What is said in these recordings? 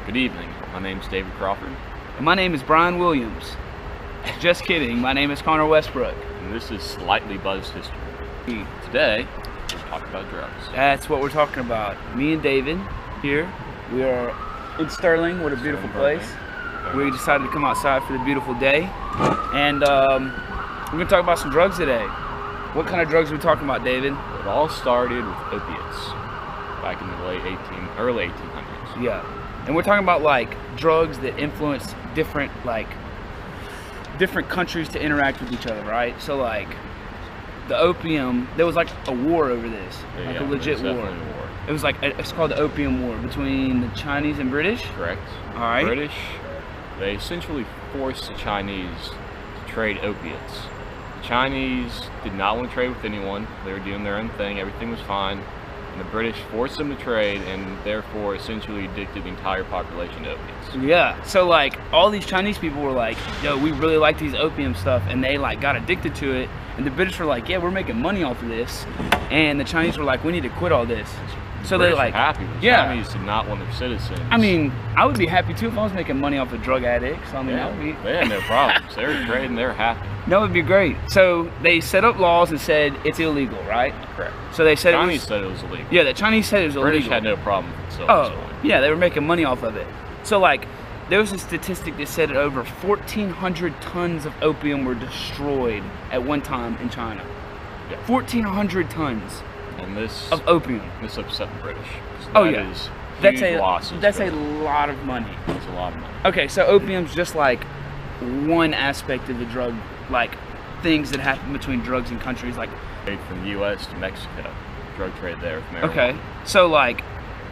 Good evening. My name is David Crawford. And my name is Brian Williams. Just kidding. My name is Connor Westbrook. And this is Slightly Buzzed History. Today, we'll talk about drugs. That's what we're talking about. Me and David here. We are in Sterling. What a beautiful place. We decided to come outside for the beautiful day. And we're going to talk about some drugs today. What kind of drugs are we talking about, David? It all started with opiates back in the early 1800s. Yeah. And we're talking about like drugs that influence different countries to interact with each other, right? So like the opium, there was like a war over this, like a legit war. It was like, it's called the Opium War between the Chinese and British. Correct. All right. British, they essentially forced the Chinese to trade opiates. The Chinese did not want to trade with anyone. They were doing their own thing. Everything was fine. And the British forced them to trade and therefore essentially addicted the entire population to opiates. Yeah, so like all these Chinese people were like, yo, we really like these opium stuff, and they like got addicted to it, and the British were like, yeah, we're making money off of this, and the Chinese were like, we need to quit all this. So British they like, were happy. The Chinese did not want their citizens. I mean, I would be happy too if I was making money off of drug addicts. I mean, yeah, that would be... they had no problems. They were trading, they were happy. That would be great. So they set up laws and said it's illegal, right? Correct. So they said Chinese said it was illegal. Yeah, the Chinese said it was illegal. British had no problem with it. So oh, yeah, they were making money off of it. So like, there was a statistic that said that over 1,400 tons of opium were destroyed at one time in China. Yeah. 1,400 tons of opium. This upset the British. Oh yeah, that's a lot of money. That's a lot of money. Okay, so opium's just like one aspect of the drug, like things that happen between drugs and countries, like from the U.S. to Mexico, drug trade there with marijuana. Okay, so like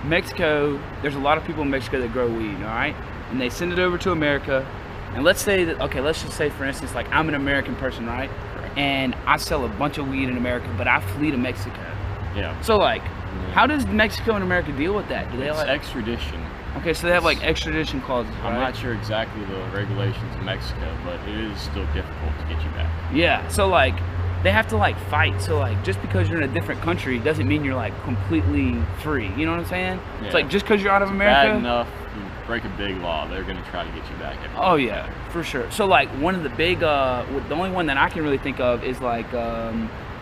Mexico, there's a lot of people in Mexico that grow weed, all right, and they send it over to America, and let's say that, okay, let's just say for instance, like I'm an American person, right? Correct. And I sell a bunch of weed in America, but I flee to Mexico. Yeah. So like, how does Mexico and America deal with that? Do they it's like extradition? Okay, so they have like extradition clauses, right? I'm not sure exactly the regulations in Mexico, but it is still difficult to get you back. Yeah, so like they have to like fight. So like just because you're in a different country doesn't mean you're like completely free. You know what I'm saying? Yeah. It's like just because you're out of America. Bad enough, you break a big law, they're gonna try to get you back. Oh yeah, for sure. So like one of the big, the only one that I can really think of is like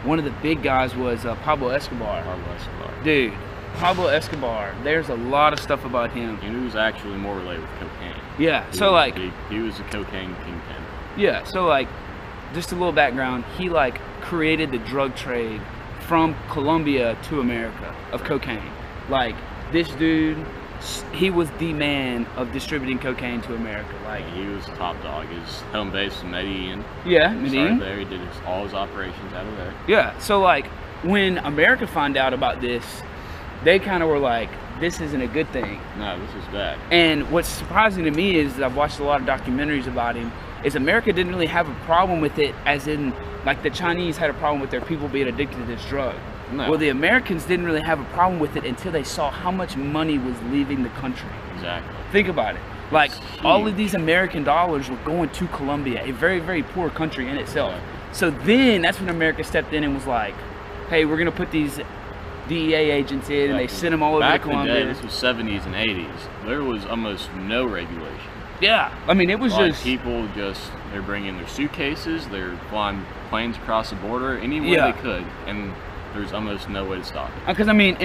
one of the big guys was Pablo Escobar. Pablo Escobar. Dude. Pablo Escobar, there's a lot of stuff about him. He was actually more related with cocaine. Yeah, so like... He was a cocaine kingpin. Yeah, so like, just a little background, he like created the drug trade from Colombia to America of cocaine. Like, this dude, he was the man of distributing cocaine to America. Like, he was the top dog. His home base was Medellin. Yeah, Medellin. There, he did all his operations out of there. Yeah, so like, when America found out about this, they kind of were like, this isn't a good thing. No, this is bad. And what's surprising to me is that I've watched a lot of documentaries about him, is America didn't really have a problem with it, as in, like the Chinese had a problem with their people being addicted to this drug. No. Well, the Americans didn't really have a problem with it until they saw how much money was leaving the country. Exactly. Think about it. Like, all of these American dollars were going to Colombia, a very, very poor country in itself. Yeah. So then, that's when America stepped in and was like, hey, we're going to put these DEA agents in, and they sent them all over to Colombia. Back in the day, this was 70s and 80s. There was almost no regulation. Yeah, I mean, it was like just... people they're bringing their suitcases, they're flying planes across the border any way they could, and there's almost no way to stop it. Because I mean,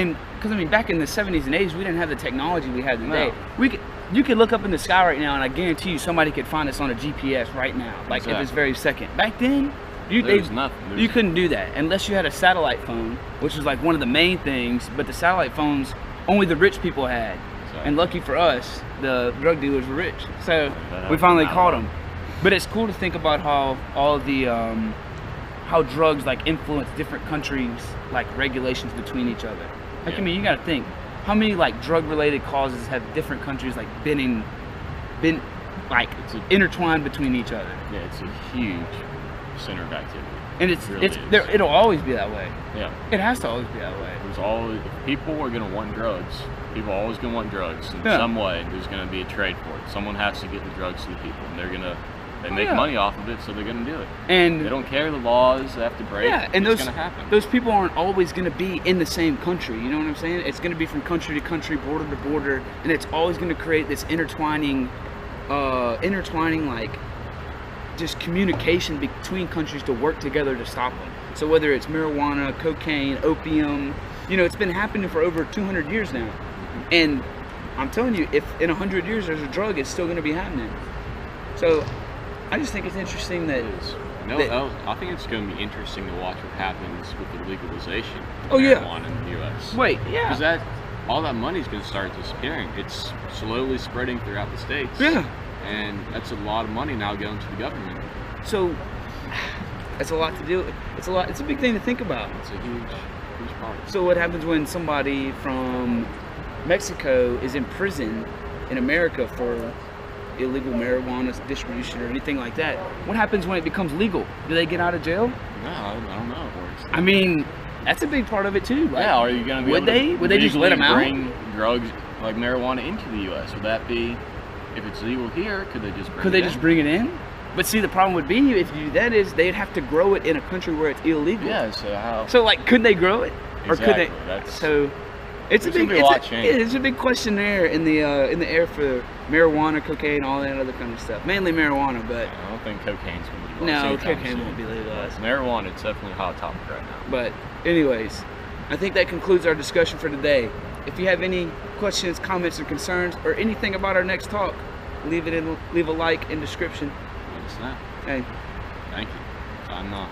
back in the 70s and 80s, we didn't have the technology we have today. No. You could look up in the sky right now, and I guarantee you somebody could find us on a GPS right now, like at this very second. Back then... You couldn't do that unless you had a satellite phone, which was like one of the main things, but the satellite phones only the rich people had. Exactly. And lucky for us, the drug dealers were rich. So we finally caught them. But it's cool to think about how all the, how drugs like influence different countries, like regulations between each other. Like, I mean, you gotta think, how many like drug related causes have different countries like been like intertwined between each other? Yeah, it's a huge center of activity. And it'll always be that way. Yeah. It has to always be that way. There's always, if people are gonna want drugs, people are always gonna want drugs in some way. There's gonna be a trade for it. Someone has to get the drugs to the people, and they're gonna They make money off of it, so they're going to do it. And they don't care the laws they have to break. Yeah, and it's going to happen. Those people aren't always going to be in the same country. You know what I'm saying? It's going to be from country to country, border to border, and it's always going to create this intertwining like just communication between countries to work together to stop them. So whether it's marijuana, cocaine, opium, you know, it's been happening for over 200 years now. And I'm telling you, if in 100 years there's a drug, it's still going to be happening. So I just think it's interesting that... I think it's going to be interesting to watch what happens with the legalization of marijuana in the U.S. Wait, yeah. Because all that money is going to start disappearing. It's slowly spreading throughout the states. Yeah. And that's a lot of money now going to the government. So that's a lot to do. It's a big thing to think about. It's a huge part. So what happens when somebody from Mexico is in prison in America for illegal marijuana distribution or anything like that? What happens when it becomes legal? Do they get out of jail? No, I don't know how it works. I mean, that's a big part of it too. Like, yeah, are you going to be would they just let them out? Bring drugs like marijuana into the U.S.? Would that be, if it's legal here, could they just bring it in? But see, the problem would be if you do that is they'd have to grow it in a country where it's illegal. Yeah, so how? So like, could they grow it, or could they? So it's a big question there in the air for marijuana, cocaine, all that other kind of stuff. Mainly marijuana, but I don't think cocaine's going to be no, legalized. cocaine won't be legalized. Marijuana, it's definitely a hot topic right now. But anyways, I think that concludes our discussion for today. If you have any questions, comments, or concerns, or anything about our next talk, leave a like in description. Let us know. Hey. Thank you. Signing off.